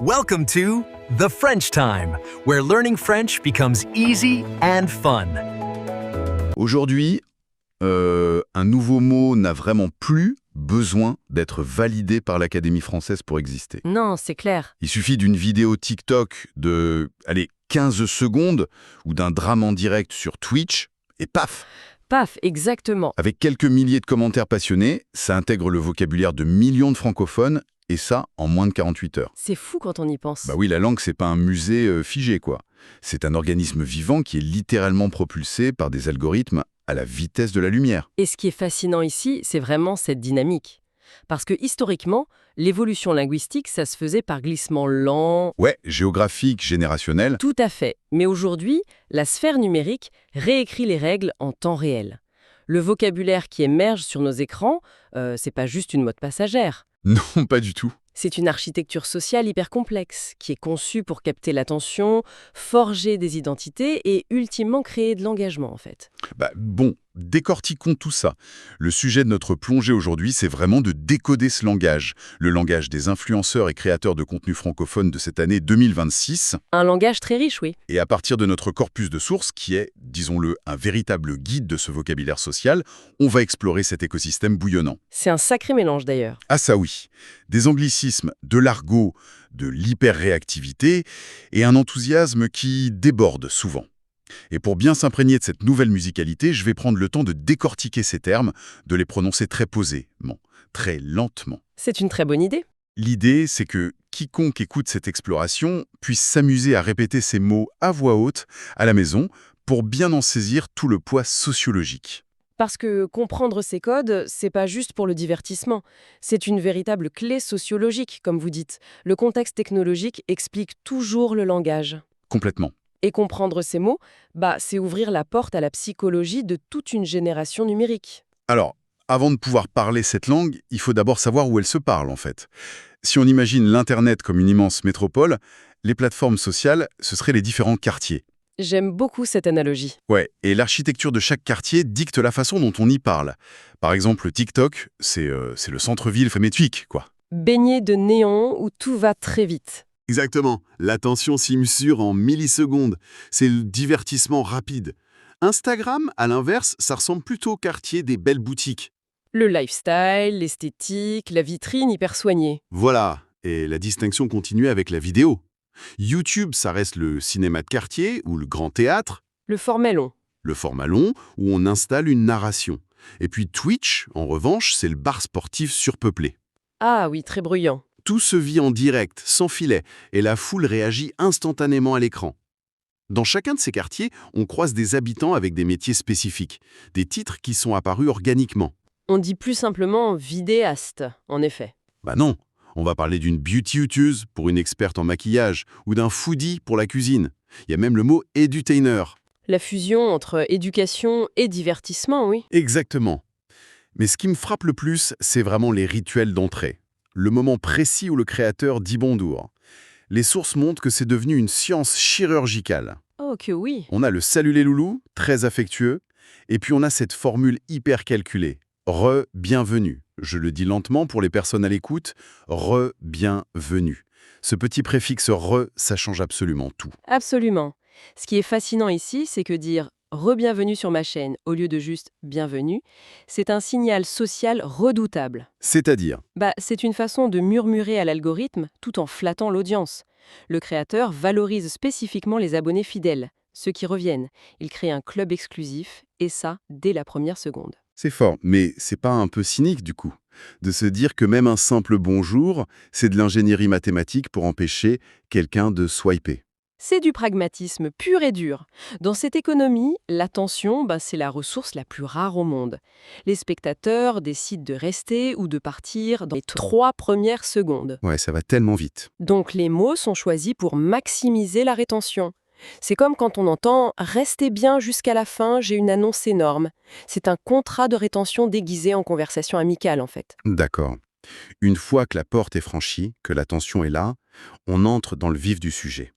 Welcome to The French Time, where learning French becomes easy and fun. Aujourd'hui, un nouveau mot n'a vraiment plus besoin d'être validé par l'Académie française pour exister. Non, c'est clair. Il suffit d'une vidéo TikTok de, 15 secondes ou d'un drame en direct sur Twitch et paf! Paf, exactement. Avec quelques milliers de commentaires passionnés, ça intègre le vocabulaire de millions de francophones et ça en moins de 48 heures. C'est fou quand on y pense. Bah oui, la langue, c'est pas un musée figé, quoi. C'est un organisme vivant qui est littéralement propulsé par des algorithmes à la vitesse de la lumière. Et ce qui est fascinant ici, c'est vraiment cette dynamique. Parce que historiquement, l'évolution linguistique, ça se faisait par glissement lent. Ouais, géographique, générationnel. Tout à fait. Mais aujourd'hui, la sphère numérique réécrit les règles en temps réel. Le vocabulaire qui émerge sur nos écrans, c'est pas juste une mode passagère. Non, pas du tout. C'est une architecture sociale hyper complexe, qui est conçue pour capter l'attention, forger des identités et ultimement créer de l'engagement, en fait. Bon, décortiquons tout ça. Le sujet de notre plongée aujourd'hui, c'est vraiment de décoder ce langage, le langage des influenceurs et créateurs de contenu francophone de cette année 2026. Un langage très riche, oui. Et à partir de notre corpus de sources, qui est, disons-le, un véritable guide de ce vocabulaire social, on va explorer cet écosystème bouillonnant. C'est un sacré mélange d'ailleurs. Ah ça oui, des anglicismes, de l'argot, de l'hyperréactivité et un enthousiasme qui déborde souvent. Et pour bien s'imprégner de cette nouvelle musicalité, je vais prendre le temps de décortiquer ces termes, de les prononcer très posément, très lentement. C'est une très bonne idée. L'idée, c'est que quiconque écoute cette exploration puisse s'amuser à répéter ces mots à voix haute, à la maison, pour bien en saisir tout le poids sociologique. Parce que comprendre ces codes, c'est pas juste pour le divertissement. C'est une véritable clé sociologique, comme vous dites. Le contexte technologique explique toujours le langage. Complètement. Et comprendre ces mots, c'est ouvrir la porte à la psychologie de toute une génération numérique. Alors, avant de pouvoir parler cette langue, il faut d'abord savoir où elle se parle, en fait. Si on imagine l'Internet comme une immense métropole, les plateformes sociales, ce seraient les différents quartiers. J'aime beaucoup cette analogie. Ouais, et l'architecture de chaque quartier dicte la façon dont on y parle. Par exemple, TikTok, c'est le centre-ville frénétique, quoi. Baigné de néon où tout va très vite. Exactement. L'attention s'y mesure en millisecondes. C'est le divertissement rapide. Instagram, à l'inverse, ça ressemble plutôt au quartier des belles boutiques. Le lifestyle, l'esthétique, la vitrine hyper soignée. Voilà. Et la distinction continue avec la vidéo. YouTube, ça reste le cinéma de quartier ou le grand théâtre. Le format long. Le format long, où on installe une narration. Et puis Twitch, en revanche, c'est le bar sportif surpeuplé. Ah oui, très bruyant. Tout se vit en direct, sans filet, et la foule réagit instantanément à l'écran. Dans chacun de ces quartiers, on croise des habitants avec des métiers spécifiques, des titres qui sont apparus organiquement. On dit plus simplement vidéaste, en effet. Non, on va parler d'une beauty youtubeuse pour une experte en maquillage, ou d'un foodie pour la cuisine. Il y a même le mot edutainer. La fusion entre éducation et divertissement, oui. Exactement. Mais ce qui me frappe le plus, c'est vraiment les rituels d'entrée. Le moment précis où le créateur dit bonjour. Les sources montrent que c'est devenu une science chirurgicale. Oh que oui. On a le salut les loulous, très affectueux, et puis on a cette formule hyper calculée. Re-bienvenue. Je le dis lentement pour les personnes à l'écoute. Re-bienvenue. Ce petit préfixe re, ça change absolument tout. Absolument. Ce qui est fascinant ici, c'est que dire « re-bienvenue sur ma chaîne » au lieu de juste « bienvenue », c'est un signal social redoutable. C'est-à-dire, C'est une façon de murmurer à l'algorithme tout en flattant l'audience. Le créateur valorise spécifiquement les abonnés fidèles, ceux qui reviennent. Il crée un club exclusif, et ça, dès la première seconde. c'est fort, mais c'est pas un peu cynique du coup, de se dire que même un simple bonjour, c'est de l'ingénierie mathématique pour empêcher quelqu'un de swiper. C'est du pragmatisme pur et dur. Dans cette économie, l'attention, c'est la ressource la plus rare au monde. Les spectateurs décident de rester ou de partir dans les 3 premières secondes. Ouais, ça va tellement vite. Donc les mots sont choisis pour maximiser la rétention. C'est comme quand on entend « Restez bien jusqu'à la fin, j'ai une annonce énorme ». C'est un contrat de rétention déguisé en conversation amicale, en fait. D'accord. Une fois que la porte est franchie, que l'attention est là, on entre dans le vif du sujet.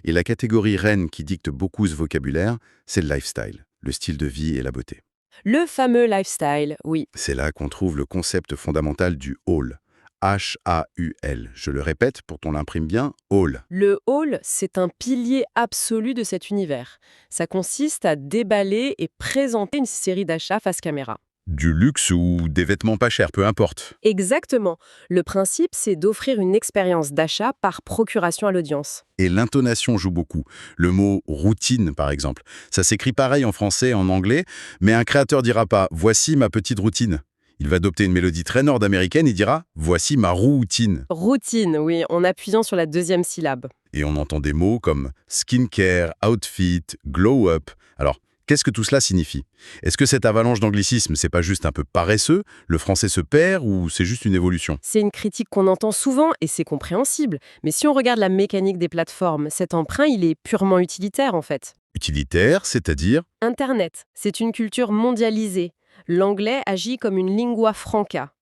Et la catégorie reine qui dicte beaucoup ce vocabulaire, c'est le lifestyle, le style de vie et la beauté. Le fameux lifestyle, oui. C'est là qu'on trouve le concept fondamental du haul. H-A-U-L. Je le répète pour qu'on l'imprime bien, haul. Le haul, c'est un pilier absolu de cet univers. Ça consiste à déballer et présenter une série d'achats face caméra. Du luxe ou des vêtements pas chers, peu importe. Exactement. Le principe, c'est d'offrir une expérience d'achat par procuration à l'audience. Et l'intonation joue beaucoup. Le mot routine, par exemple. Ça s'écrit pareil en français et en anglais, mais un créateur dira pas « voici ma petite routine ». Il va adopter une mélodie très nord-américaine et dira « voici ma routine ». Routine, oui, en appuyant sur la deuxième syllabe. Et on entend des mots comme skincare, outfit, glow up. Alors, qu'est-ce que tout cela signifie? Est-ce que cette avalanche d'anglicisme, c'est pas juste un peu paresseux, le français se perd ou c'est juste une évolution? C'est une critique qu'on entend souvent et c'est compréhensible. Mais si on regarde la mécanique des plateformes, cet emprunt, il est purement utilitaire en fait. Utilitaire, c'est-à-dire? Internet, c'est une culture mondialisée. L'anglais agit comme une lingua franca.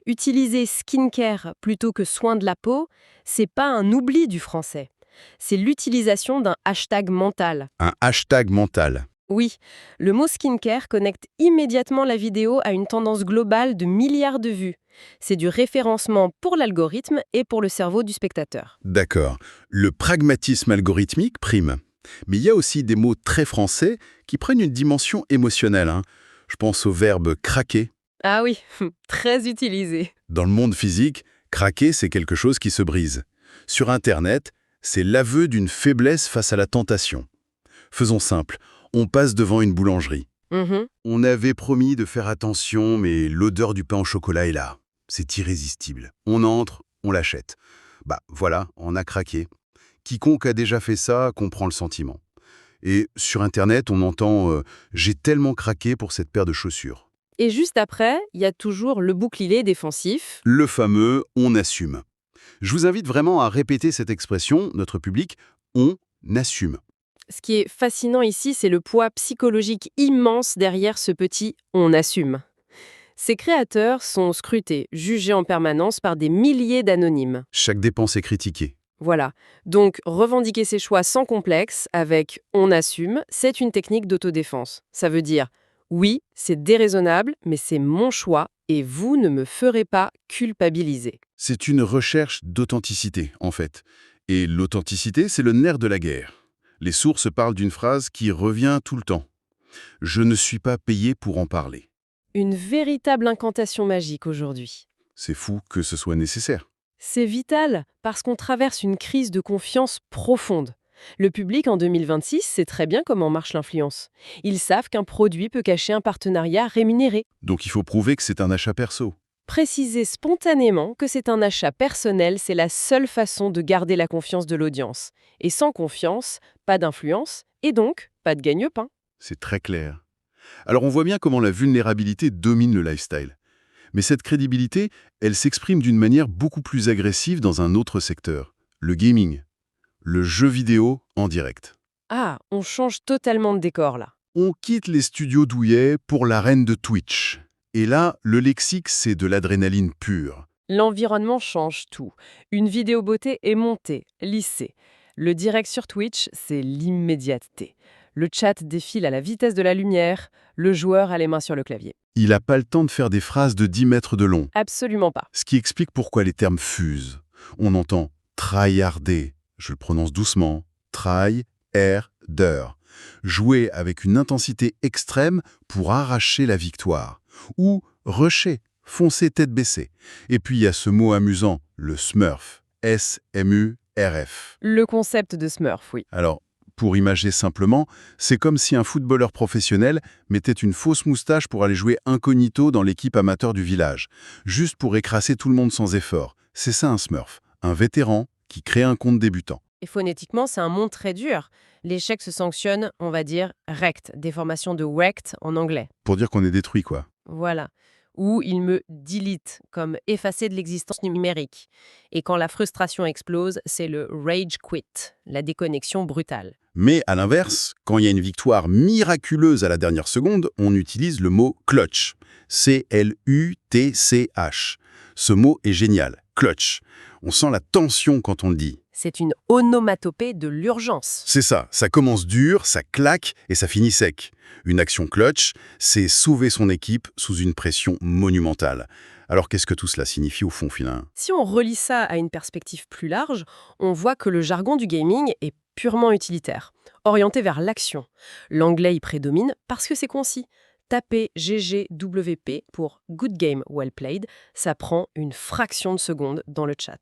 Utiliser skincare plutôt que soin de la peau, c'est pas un oubli du français. C'est l'utilisation d'un hashtag mental. Un hashtag mental. Oui, le mot skincare connecte immédiatement la vidéo à une tendance globale de milliards de vues. C'est du référencement pour l'algorithme et pour le cerveau du spectateur. D'accord. Le pragmatisme algorithmique prime. Mais il y a aussi des mots très français qui prennent une dimension émotionnelle, hein. Je pense au verbe « craquer ». Ah oui, très utilisé. Dans le monde physique, craquer, c'est quelque chose qui se brise. Sur Internet, c'est l'aveu d'une faiblesse face à la tentation. Faisons simple, on passe devant une boulangerie. Mhm. On avait promis de faire attention, mais l'odeur du pain au chocolat est là. C'est irrésistible. On entre, on l'achète. Bah voilà, on a craqué. Quiconque a déjà fait ça comprend le sentiment. Et sur Internet, on entend j'ai tellement craqué pour cette paire de chaussures ». Et juste après, il y a toujours le bouclier défensif. Le fameux « on assume ». Je vous invite vraiment à répéter cette expression, notre public, « on assume ». Ce qui est fascinant ici, c'est le poids psychologique immense derrière ce petit « on assume ». Ces créateurs sont scrutés, jugés en permanence par des milliers d'anonymes. Chaque dépense est critiquée. Voilà. Donc, revendiquer ses choix sans complexe, avec « on assume », c'est une technique d'autodéfense. Ça veut dire « oui, c'est déraisonnable, mais c'est mon choix et vous ne me ferez pas culpabiliser ». C'est une recherche d'authenticité, en fait. Et l'authenticité, c'est le nerf de la guerre. Les sources parlent d'une phrase qui revient tout le temps. « Je ne suis pas payé pour en parler ». Une véritable incantation magique aujourd'hui. C'est fou que ce soit nécessaire. C'est vital parce qu'on traverse une crise de confiance profonde. Le public en 2026 sait très bien comment marche l'influence. Ils savent qu'un produit peut cacher un partenariat rémunéré. Donc il faut prouver que c'est un achat perso. Préciser spontanément que c'est un achat personnel, c'est la seule façon de garder la confiance de l'audience. Et sans confiance, pas d'influence, et donc pas de gagne-pain. C'est très clair. Alors on voit bien comment la vulnérabilité domine le lifestyle. Mais cette crédibilité, elle s'exprime d'une manière beaucoup plus agressive dans un autre secteur, le gaming, le jeu vidéo en direct. Ah, on change totalement de décor là. On quitte les studios douillets pour l'arène de Twitch. Et là, le lexique, c'est de l'adrénaline pure. L'environnement change tout. Une vidéo beauté est montée, lissée. Le direct sur Twitch, c'est l'immédiateté. Le chat défile à la vitesse de la lumière, le joueur a les mains sur le clavier. Il n'a pas le temps de faire des phrases de 10 mètres de long. Absolument pas. Ce qui explique pourquoi les termes fusent. On entend « tryharder », je le prononce doucement, « try-er-der », jouer avec une intensité extrême pour arracher la victoire. Ou « rusher », foncer tête baissée. Et puis il y a ce mot amusant, le smurf, S-M-U-R-F. Le concept de Smurf, oui. Alors, pour imager simplement, c'est comme si un footballeur professionnel mettait une fausse moustache pour aller jouer incognito dans l'équipe amateur du village, juste pour écraser tout le monde sans effort. C'est ça un smurf, un vétéran qui crée un compte débutant. Et phonétiquement, c'est un mot très dur. L'échec se sanctionne, on va dire, rect, déformation de wrecked en anglais. Pour dire qu'on est détruit, quoi. Voilà. Ou il me delete, comme effacer de l'existence numérique. Et quand la frustration explose, c'est le rage quit, la déconnexion brutale. Mais à l'inverse, quand il y a une victoire miraculeuse à la dernière seconde, on utilise le mot clutch. C-L-U-T-C-H. Ce mot est génial, clutch. On sent la tension quand on le dit. C'est une onomatopée de l'urgence. C'est ça commence dur, ça claque et ça finit sec. Une action clutch, c'est sauver son équipe sous une pression monumentale. Alors qu'est-ce que tout cela signifie au fond finalement? Si on relie ça à une perspective plus large, on voit que le jargon du gaming est purement utilitaire, orienté vers l'action. L'anglais y prédomine parce que c'est concis. Taper GGWP pour Good Game Well Played, ça prend une fraction de seconde dans le chat.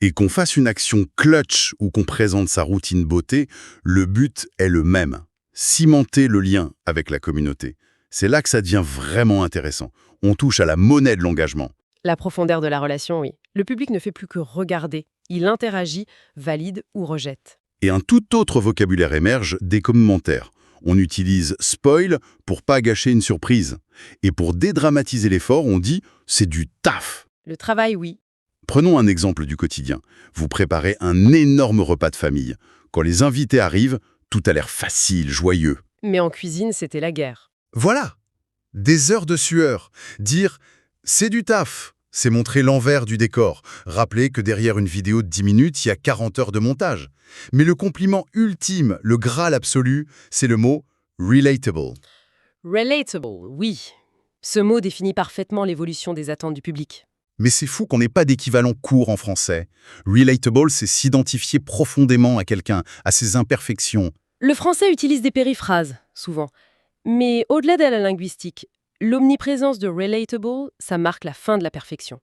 Et qu'on fasse une action clutch ou qu'on présente sa routine beauté, le but est le même. Cimenter le lien avec la communauté. C'est là que ça devient vraiment intéressant. On touche à la monnaie de l'engagement. La profondeur de la relation, oui. Le public ne fait plus que regarder. Il interagit, valide ou rejette. Et un tout autre vocabulaire émerge des commentaires. On utilise « spoil » pour pas gâcher une surprise. Et pour dédramatiser l'effort, on dit « c'est du taf ». Le travail, oui. Prenons un exemple du quotidien. Vous préparez un énorme repas de famille. Quand les invités arrivent, tout a l'air facile, joyeux. Mais en cuisine, c'était la guerre. Voilà, des heures de sueur. Dire « c'est du taf », c'est montrer l'envers du décor. Rappeler que derrière une vidéo de 10 minutes, il y a 40 heures de montage. Mais le compliment ultime, le graal absolu, c'est le mot « relatable ». Relatable, oui. Ce mot définit parfaitement l'évolution des attentes du public. Mais c'est fou qu'on n'ait pas d'équivalent court en français. Relatable, c'est s'identifier profondément à quelqu'un, à ses imperfections. Le français utilise des périphrases, souvent. Mais au-delà de la linguistique, l'omniprésence de relatable, ça marque la fin de la perfection.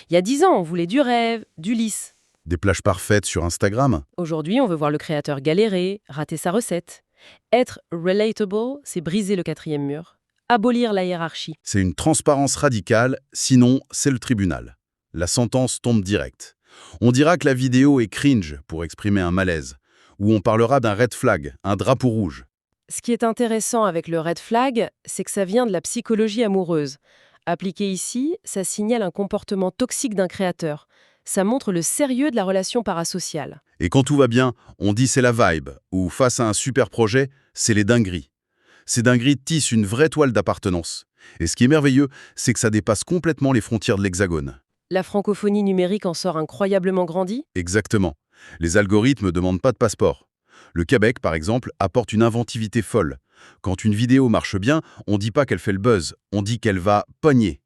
Il y a 10 ans, on voulait du rêve, du lisse. Des plages parfaites sur Instagram. Aujourd'hui, on veut voir le créateur galérer, rater sa recette. Être relatable, c'est briser le 4e mur, abolir la hiérarchie. C'est une transparence radicale, sinon c'est le tribunal. La sentence tombe directe. On dira que la vidéo est cringe pour exprimer un malaise, ou on parlera d'un red flag, un drapeau rouge. Ce qui est intéressant avec le red flag, c'est que ça vient de la psychologie amoureuse. Appliqué ici, ça signale un comportement toxique d'un créateur. Ça montre le sérieux de la relation parasociale. Et quand tout va bien, on dit c'est la vibe, ou face à un super projet, c'est les dingueries. Ces dingueries tissent une vraie toile d'appartenance. Et ce qui est merveilleux, c'est que ça dépasse complètement les frontières de l'Hexagone. La francophonie numérique en sort incroyablement grandie. Exactement. Les algorithmes ne demandent pas de passeport. Le Québec, par exemple, apporte une inventivité folle. Quand une vidéo marche bien, on ne dit pas qu'elle fait le buzz, on dit qu'elle va pogner.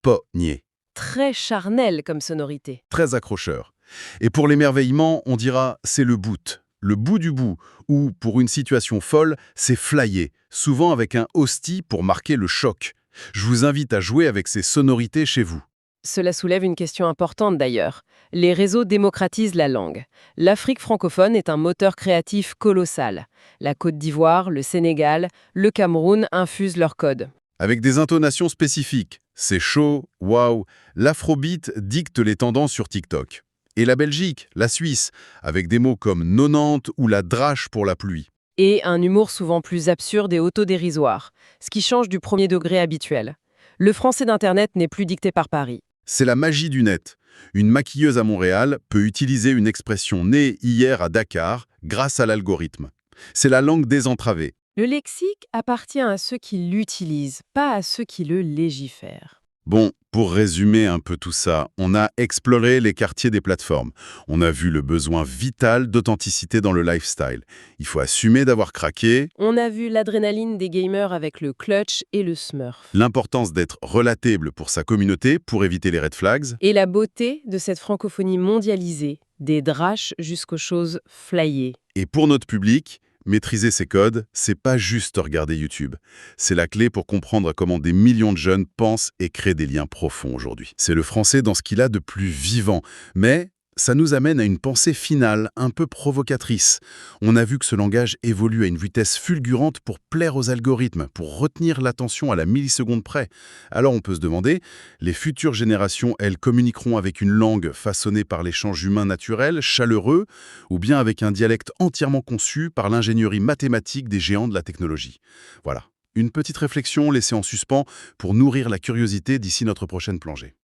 Pogner. Très charnel comme sonorité. Très accrocheur. Et pour l'émerveillement, on dira c'est le bout du bout, ou pour une situation folle, c'est flyer, souvent avec un hostie pour marquer le choc. Je vous invite à jouer avec ces sonorités chez vous. Cela soulève une question importante d'ailleurs. Les réseaux démocratisent la langue. L'Afrique francophone est un moteur créatif colossal. La Côte d'Ivoire, le Sénégal, le Cameroun infusent leur code. Avec des intonations spécifiques. C'est chaud, waouh. L'afrobeat dicte les tendances sur TikTok. Et la Belgique, la Suisse, avec des mots comme 90 ou la drache pour la pluie. Et un humour souvent plus absurde et autodérisoire, ce qui change du premier degré habituel. Le français d'Internet n'est plus dicté par Paris. C'est la magie du net. Une maquilleuse à Montréal peut utiliser une expression née hier à Dakar grâce à l'algorithme. C'est la langue désentravée. Le lexique appartient à ceux qui l'utilisent, pas à ceux qui le légifèrent. Bon, pour résumer un peu tout ça, on a exploré les quartiers des plateformes. On a vu le besoin vital d'authenticité dans le lifestyle. Il faut assumer d'avoir craqué. On a vu l'adrénaline des gamers avec le clutch et le smurf. L'importance d'être relatable pour sa communauté pour éviter les red flags. Et la beauté de cette francophonie mondialisée, des draches jusqu'aux choses flyées. Et pour notre public, maîtriser ces codes, c'est pas juste regarder YouTube. C'est la clé pour comprendre comment des millions de jeunes pensent et créent des liens profonds aujourd'hui. C'est le français dans ce qu'il a de plus vivant. Mais ça nous amène à une pensée finale, un peu provocatrice. On a vu que ce langage évolue à une vitesse fulgurante pour plaire aux algorithmes, pour retenir l'attention à la milliseconde près. Alors on peut se demander, les futures générations, elles communiqueront avec une langue façonnée par l'échange humain naturel, chaleureux, ou bien avec un dialecte entièrement conçu par l'ingénierie mathématique des géants de la technologie. Voilà, une petite réflexion laissée en suspens pour nourrir la curiosité d'ici notre prochaine plongée.